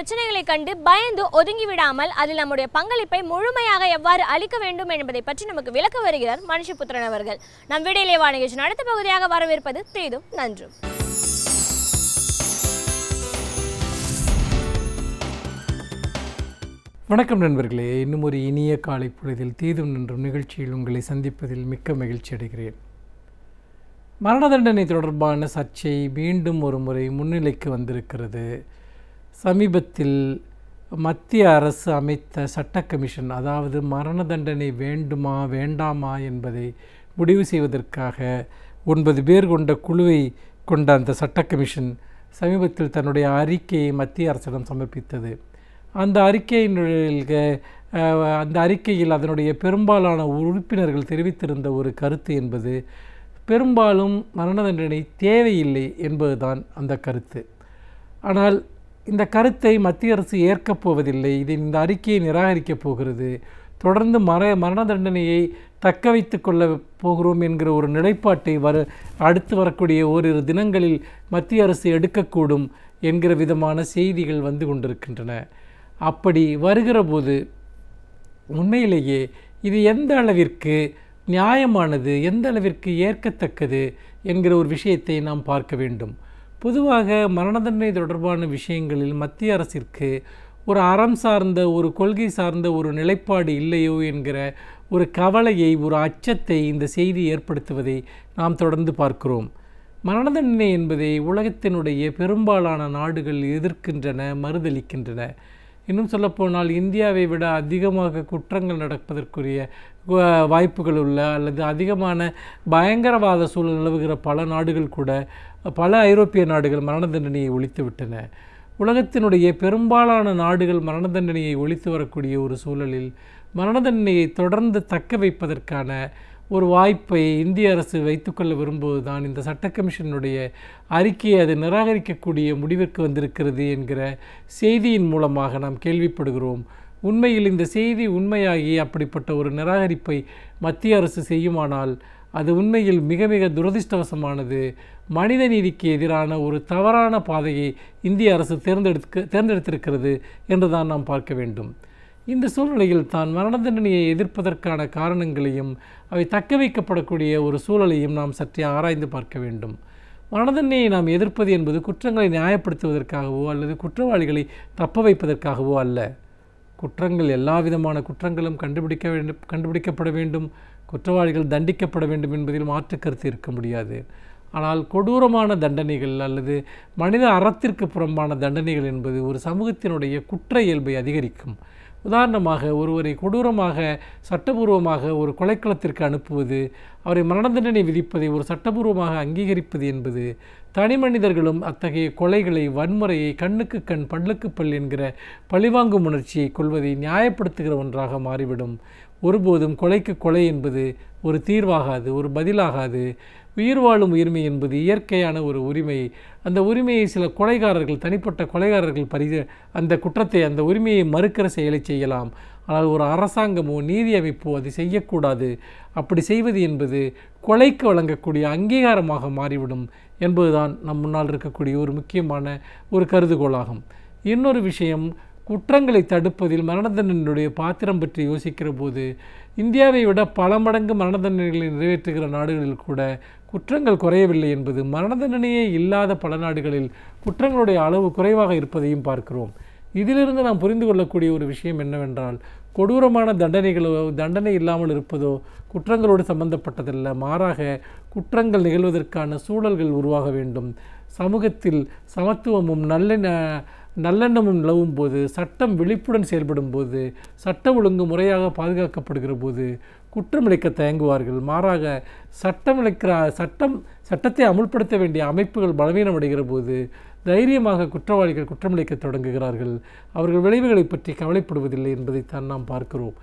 பிரச்சனைகளை கண்டு பயந்து ஒதுங்கி விடாமல் அதில் நம்முடைய பங்களிப்பை முழுமையாக எவ்வாறு அளிக்க வேண்டும் என்பதை பற்றி நமக்கு விளக்க வருகிறார் மனுஷபுத்திரன் அவர்கள். நம் விடையிலே வா நிகழ்ச்சியின் அடுத்த பகுதியாக வரவேற்பது தீதும் நன்றும். வணக்கம் நண்பர்களே, இன்னும் ஒரு இனிய காலை பொழுதில் தீதும் நன்றும் நிகழ்ச்சியில் உங்களை சந்திப்பதில் மிக்க மகிழ்ச்சி அடைகிறேன். மரண தண்டனை தொடர்பான சர்ச்சை மீண்டும் ஒரு முறை முன்னிலைக்கு வந்திருக்கிறது. சமீபத்தில் மத்திய அரசு அமைத்த சட்ட கமிஷன், அதாவது மரண தண்டனை வேண்டுமா வேண்டாமா என்பதை முடிவு செய்வதற்காக 9 பேர் கொண்ட குழுவை கொண்ட அந்த சட்ட கமிஷன் சமீபத்தில் தன்னுடைய அறிக்கையை மத்திய அரசிடம் சமர்ப்பித்தது. அந்த அறிக்கையில் அதனுடைய பெரும்பாலான உறுப்பினர்கள் தெரிவித்திருந்த ஒரு கருத்து என்பது பெரும்பாலும் மரண தண்டனை தேவையில்லை என்பதுதான் அந்த கருத்து. ஆனால் இந்த கருத்தை மத்திய அரசு ஏற்கப் போவதில்லை. இந்த அறிக்கையை நிராகரிக்கப் போகிறது. தொடர்ந்து மரண தண்டனையை தக்க வைத்து கொள்ள போகிறோம் என்கிற ஒரு நிலைப்பாட்டை அடுத்து வரக்கூடிய ஓரிரு தினங்களில் மத்திய அரசு எடுக்கக்கூடும் என்கிற விதமான செய்திகள் வந்து கொண்டிருக்கின்றன. அப்படி வருகிற போது உண்மையிலேயே இது எந்த அளவிற்கு நியாயமானது, எந்த அளவிற்கு ஏற்கத்தக்கது என்கிற ஒரு விஷயத்தை நாம் பார்க்க வேண்டும். பொதுவாக மரண தண்டனை தொடர்பான விஷயங்களில் மத்திய அரசிற்கு ஒரு அறம் சார்ந்த, ஒரு கொள்கை சார்ந்த ஒரு நிலைப்பாடு இல்லையோ என்கிற ஒரு கவலையை, ஒரு அச்சத்தை இந்த செய்தி ஏற்படுத்துவதை நாம் தொடர்ந்து பார்க்கிறோம். மரண தண்டனை என்பதை உலகத்தினுடைய பெரும்பாலான நாடுகள் எதிர்க்கின்றன, மறுதளிக்கின்றன. இன்னும் சொல்லப்போனால் இந்தியாவை விட அதிகமாக குற்றங்கள் நடப்பதற்குரிய வாய்ப்புகள் உள்ள அல்லது அதிகமான பயங்கரவாத சூழல் நிலவுகிற பல நாடுகள் கூட, பல ஐரோப்பிய நாடுகள் மரண தண்டனையை ஒழித்து விட்டன. உலகத்தினுடைய பெரும்பாலான நாடுகள் மரண தண்டனையை ஒழித்து வரக்கூடிய ஒரு சூழலில் மரண தண்டனையை தொடர்ந்து தக்க வைப்பதற்கான ஒரு வாய்ப்பை இந்திய அரசு வைத்துக்கொள்ள விரும்புவதுதான் இந்த சட்ட கமிஷனுடைய அறிக்கையை அது நிராகரிக்கக்கூடிய முடிவிற்கு வந்திருக்கிறது என்கிற செய்தியின் மூலமாக நாம் கேள்விப்படுகிறோம். உண்மையில் இந்த செய்தி உண்மையாகி அப்படிப்பட்ட ஒரு நிராகரிப்பை மத்திய அரசு செய்யுமானால் அது உண்மையில் மிக மிக துரதிர்ஷ்டவசமானது. மனித நீதிக்கு எதிரான ஒரு தவறான பாதையை இந்திய அரசு தேர்ந்தெடுத்திருக்கிறது என்று தான் நாம் பார்க்க வேண்டும். இந்த சூழ்நிலையில் தான் மரண தண்டனையை எதிர்ப்பதற்கான காரணங்களையும் அவை தக்க வைக்கப்படக்கூடிய ஒரு சூழலையும் நாம் சற்றே ஆராய்ந்து பார்க்க வேண்டும். மரண தண்டனையை நாம் எதிர்ப்பது என்பது குற்றங்களை நியாயப்படுத்துவதற்காகவோ அல்லது குற்றவாளிகளை தப்ப வைப்பதற்காகவோ அல்ல. குற்றங்கள், எல்லா விதமான குற்றங்களும் கண்டுபிடிக்கப்பட வேண்டும், குற்றவாளிகள் தண்டிக்கப்பட வேண்டும் என்பதில் மாற்று கருத்து இருக்க முடியாது. ஆனால் கொடூரமான தண்டனைகள் அல்லது மனித அறத்திற்கு புறம்பான தண்டனைகள் என்பது ஒரு சமூகத்தினுடைய குற்ற இயல்பை அதிகரிக்கும். உதாரணமாக, ஒருவரை கொடூரமாக சட்டபூர்வமாக ஒரு கொலைக்களத்திற்கு அனுப்புவது, அவரை மரண தண்டனை விதிப்பதை ஒரு சட்டபூர்வமாக அங்கீகரிப்பது என்பது தனி மனிதர்களும் அத்தகைய கொலைகளை, வன்முறையை, கண்ணுக்கு கண் பல்லுக்கு பல் என்கிற பழிவாங்கும் உணர்ச்சியை கொள்வதை நியாயப்படுத்துகிற ஒன்றாக மாறிவிடும். ஒருபோதும் கொலைக்கு கொலை என்பது ஒரு தீர்வாகாது, ஒரு பதிலாகாது. உயிர் வாழும் உரிமை என்பது இயற்கையான ஒரு உரிமை. அந்த உரிமையை சில கொலைகாரர்கள், தனிப்பட்ட கொலைகாரர்கள் அந்த குற்றத்தை, அந்த உரிமையை மறுக்கிற செயலை செய்யலாம். ஆனால் ஒரு அரசாங்கமோ நீதி அமைப்போ அதை செய்யக்கூடாது. அப்படி செய்வது என்பது கொலைக்கு வழங்கக்கூடிய அங்கீகாரமாக மாறிவிடும் என்பதுதான் நம் முன்னால் இருக்கக்கூடிய ஒரு முக்கியமான ஒரு கருதுகோளாகும். இன்னொரு விஷயம், குற்றங்களை தடுப்பதில் மரண தண்டனையுடைய பாத்திரம் பற்றி யோசிக்கிற போது இந்தியாவை விட பல மடங்கு மரண தண்டனைகளை நிறைவேற்றுகிற நாடுகளில் கூட குற்றங்கள் குறையவில்லை என்பது, மரண தண்டனையே இல்லாத பல நாடுகளில் குற்றங்களுடைய அளவு குறைவாக இருப்பதையும் பார்க்கிறோம். இதிலிருந்து நாம் புரிந்து கொள்ளக்கூடிய ஒரு விஷயம் என்னவென்றால், கொடூரமான தண்டனை இல்லாமல் இருப்பதோ குற்றங்களோடு சம்பந்தப்பட்டதல்ல. மாறாக குற்றங்கள் நிகழ்வதற்கான சூழல்கள் உருவாக வேண்டும். சமூகத்தில் சமத்துவமும் நல்லெண்ணமும் நிலவும் போது, சட்டம் விழிப்புடன் செயல்படும் போது, சட்டம் ஒழுங்கு முறையாக பாதுகாக்கப்படுகிற போது குற்றமிழைக்க தயங்குவார்கள். மாறாக சட்டத்தை அமுல்படுத்த வேண்டிய அமைப்புகள் பலவீனமடைகிற போது தைரியமாக குற்றவாளிகள் குற்றமிழைக்க தொடங்குகிறார்கள். அவர்கள் விளைவுகளை பற்றி கவலைப்படுவதில்லை என்பதைத்தான் நாம் பார்க்கிறோம்.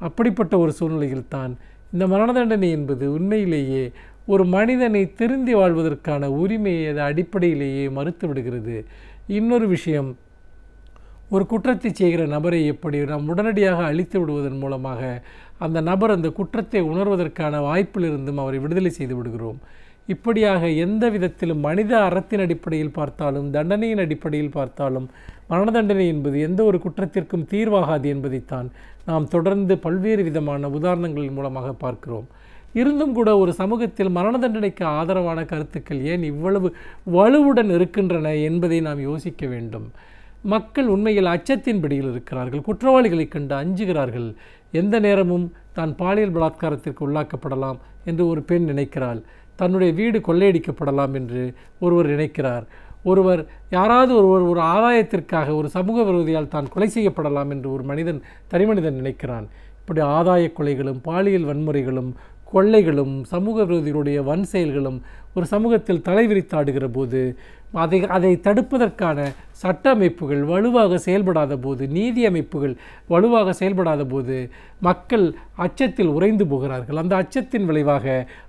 அப்படிப்பட்ட ஒரு சூழ்நிலையில் தான் இந்த மரண தண்டனை என்பது உண்மையிலேயே ஒரு மனிதனை திருந்தி வாழ்வதற்கான உரிமையை அது அடிப்படையிலேயே மறுத்து விடுகிறது. இன்னொரு விஷயம், ஒரு குற்றத்தை செய்கிற நபரை எப்படி நாம் உடனடியாக அழித்து விடுவதன் மூலமாக அந்த நபர் அந்த குற்றத்தை உணர்வதற்கான வாய்ப்பிலிருந்தும் அவரை விடுதலை செய்து விடுகிறோம். இப்படியாக எந்த விதத்திலும் மனித அறத்தின் அடிப்படையில் பார்த்தாலும், தண்டனையின் அடிப்படையில் பார்த்தாலும் மரண தண்டனை என்பது எந்த ஒரு குற்றத்திற்கும் தீர்வாகாது என்பதைத்தான் நாம் தொடர்ந்து பல்வேறு விதமான உதாரணங்களின் மூலமாக பார்க்கிறோம். இருந்தும் கூட ஒரு சமூகத்தில் மரண தண்டனைக்கு ஆதரவான கருத்துக்கள் ஏன் இவ்வளவு வலுவுடன் இருக்கின்றன என்பதை நாம் யோசிக்க வேண்டும். மக்கள் உண்மையில் அச்சத்தின் பிடியில் இருக்கிறார்கள். குற்றவாளிகளை கண்டு அஞ்சுகிறார்கள். எந்த நேரமும் தான் பாலியல் பலாத்காரத்திற்கு உள்ளாக்கப்படலாம் என்று ஒரு பெண் நினைக்கிறாள். தன்னுடைய வீடு கொள்ளையடிக்கப்படலாம் என்று ஒருவர் நினைக்கிறார். ஒருவர் யாராவது ஒரு ஆதாயத்திற்காக ஒரு சமூக விரோதியால் தான் கொலை செய்யப்படலாம் என்று ஒரு தனிமனிதன் நினைக்கிறான். இப்படி ஆதாய கொலைகளும் பாலியல் வன்முறைகளும் கொள்ளைகளும் சமூக விரோதிகளுடைய வன் செயல்களும் ஒரு சமூகத்தில் தலைவிரித்தாடுகிற போது அதை தடுப்பதற்கான சட்ட அமைப்புகள் வலுவாக செயல்படாத போது, நீதி அமைப்புகள் வலுவாக செயல்படாத போது மக்கள் அச்சத்தில் உறைந்து போகிறார்கள். அந்த அச்சத்தின் விளைவாக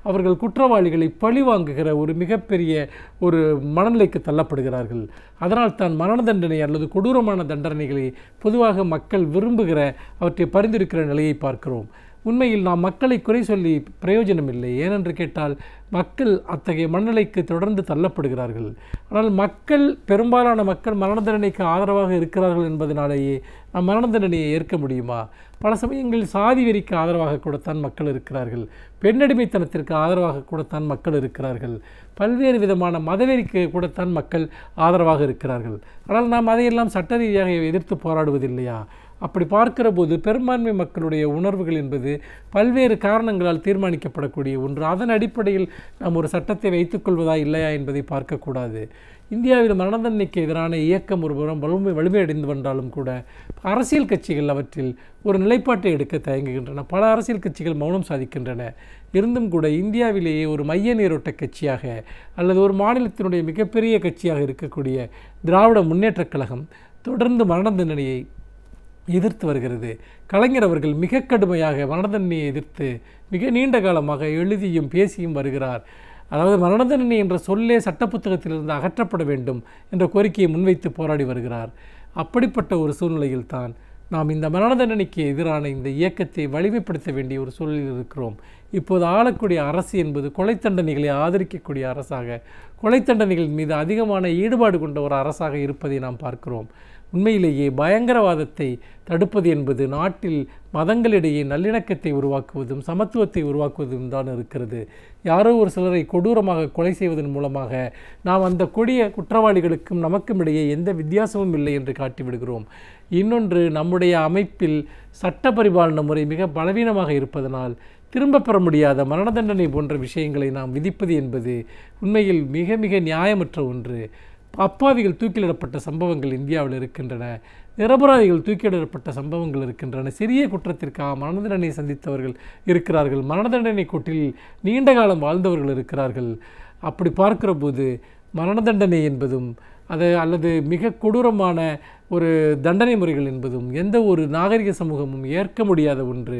அவர்கள் குற்றவாளிகளை பழிவாங்குகிற ஒரு மிகப்பெரிய ஒரு மனநிலைக்கு தள்ளப்படுகிறார்கள். அதனால் தான் மரண தண்டனை அல்லது கொடூரமான தண்டனைகளை பொதுவாக மக்கள் விரும்புகிற அவற்றை பரிந்துரைக்கிற நிலையை பார்க்கிறோம். உண்மையில் நாம் மக்களை குறை சொல்லி பிரயோஜனம் இல்லை. ஏனென்று கேட்டால் மக்கள் அத்தகைய மனநிலைக்கு தொடர்ந்து தள்ளப்படுகிறார்கள். ஆனால் பெரும்பாலான மக்கள் மரண தண்டனைக்கு ஆதரவாக இருக்கிறார்கள் என்பதனாலேயே நாம் மரண தண்டனையை ஏற்க முடியுமா? பல சமயங்களில் சாதி வெறிக்கு ஆதரவாக கூடத்தான் மக்கள் இருக்கிறார்கள். பெண்ணடிமைத்தனத்திற்கு ஆதரவாக கூடத்தான் மக்கள் இருக்கிறார்கள். பல்வேறு விதமான மதவெறிக்கு கூடத்தான் மக்கள் ஆதரவாக இருக்கிறார்கள். ஆனால் நாம் அதையெல்லாம் சட்ட ரீதியாக எதிர்த்து போராடுவதில்லையா? அப்படி பார்க்கிற போது பெரும்பான்மை மக்களுடைய உணர்வுகள் என்பது பல்வேறு காரணங்களால் தீர்மானிக்கப்படக்கூடிய ஒன்று. அதன் அடிப்படையில் நாம் ஒரு சட்டத்தை வைத்துக்கொள்வதா இல்லையா என்பதை பார்க்கக்கூடாது. இந்தியாவில் மரண தண்டனைக்கு எதிரான இயக்கம் ஒருபுறம் வலிமையடைந்து வந்தாலும் கூட அரசியல் கட்சிகள் அவற்றில் ஒரு நிலைப்பாட்டை எடுக்க தயங்குகின்றன. பல அரசியல் கட்சிகள் மௌனம் சாதிக்கின்றன. இருந்தும் கூட இந்தியாவிலேயே ஒரு மைய நீரோட்ட கட்சியாக அல்லது ஒரு மாநிலத்தினுடைய மிகப்பெரிய கட்சியாக இருக்கக்கூடிய திராவிட முன்னேற்றக் கழகம் தொடர்ந்து மரண தண்டனையை எதிர்த்து வருகிறது. கலைஞர் அவர்கள் மிக கடுமையாக மரண தண்டனையை எதிர்த்து மிக நீண்ட காலமாக எழுதியும் பேசியும் வருகிறார். அதாவது மரண தண்டனை என்ற சொல்லே சட்ட புத்தகத்திலிருந்து அகற்றப்பட வேண்டும் என்ற கோரிக்கையை முன்வைத்து போராடி வருகிறார். அப்படிப்பட்ட ஒரு சூழ்நிலையில் தான் நாம் இந்த மரண தண்டனைக்கு எதிரான இந்த இயக்கத்தை வலிமைப்படுத்த வேண்டிய ஒரு சூழலில் இருக்கிறோம். இப்போது ஆளக்கூடிய அரசு என்பது கொலை தண்டனைகளை ஆதரிக்கக்கூடிய அரசாக, கொலை தண்டனைகளின் மீது அதிகமான ஈடுபாடு கொண்ட ஒரு அரசாக இருப்பதை நாம் பார்க்கிறோம். உண்மையிலேயே பயங்கரவாதத்தை தடுப்பது என்பது நாட்டில் மதங்களிடையே நல்லிணக்கத்தை உருவாக்குவதும் சமத்துவத்தை உருவாக்குவதும் தான் இருக்கிறது. யாரோ ஒரு சிலரை கொடூரமாக கொலை செய்வதன் மூலமாக நாம் அந்த கொடிய குற்றவாளிகளுக்கும் நமக்கும் இடையே எந்த வித்தியாசமும் இல்லை என்று காட்டிவிடுகிறோம். இன்னொன்று, நம்முடைய அமைப்பில் சட்ட பரிபாலன முறை மிக பலவீனமாக இருப்பதனால் திரும்ப பெற முடியாத மரண தண்டனை போன்ற விஷயங்களை நாம் விதிப்பது என்பது உண்மையில் மிக மிக நியாயமற்ற ஒன்று. அப்பாவிகள் தூக்கிலிடப்பட்ட சம்பவங்கள் இந்தியாவில் இருக்கின்றன. நிரபராதிகள் தூக்கிலிடப்பட்ட சம்பவங்கள் இருக்கின்றன. சிறிய குற்றத்திற்காக மரண தண்டனை சந்தித்தவர்கள் இருக்கிறார்கள். மரண தண்டனை கோட்டில் நீண்ட காலம் வாழ்ந்தவர்கள் இருக்கிறார்கள். அப்படி பார்க்கிற போது மரண தண்டனை என்பதும் அல்லது மிக கொடூரமான ஒரு தண்டனை முறைகள் என்பதும் எந்த ஒரு நாகரிக சமூகமும் ஏற்க முடியாத ஒன்று.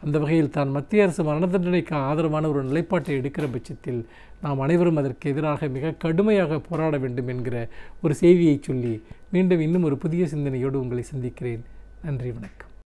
அந்த வகையில் தான் மத்திய அரசு மரண தண்டனைக்கு ஆதரவான ஒரு நிலைப்பாட்டை எடுக்கிற பட்சத்தில் நாம் அனைவரும் அதற்கு எதிராக மிக கடுமையாக போராட வேண்டும் என்கிற ஒரு செய்தியை சொல்லி மீண்டும் இன்னும் ஒரு புதிய சிந்தனையோடு உங்களை சந்திக்கிறேன். நன்றி, வணக்கம்.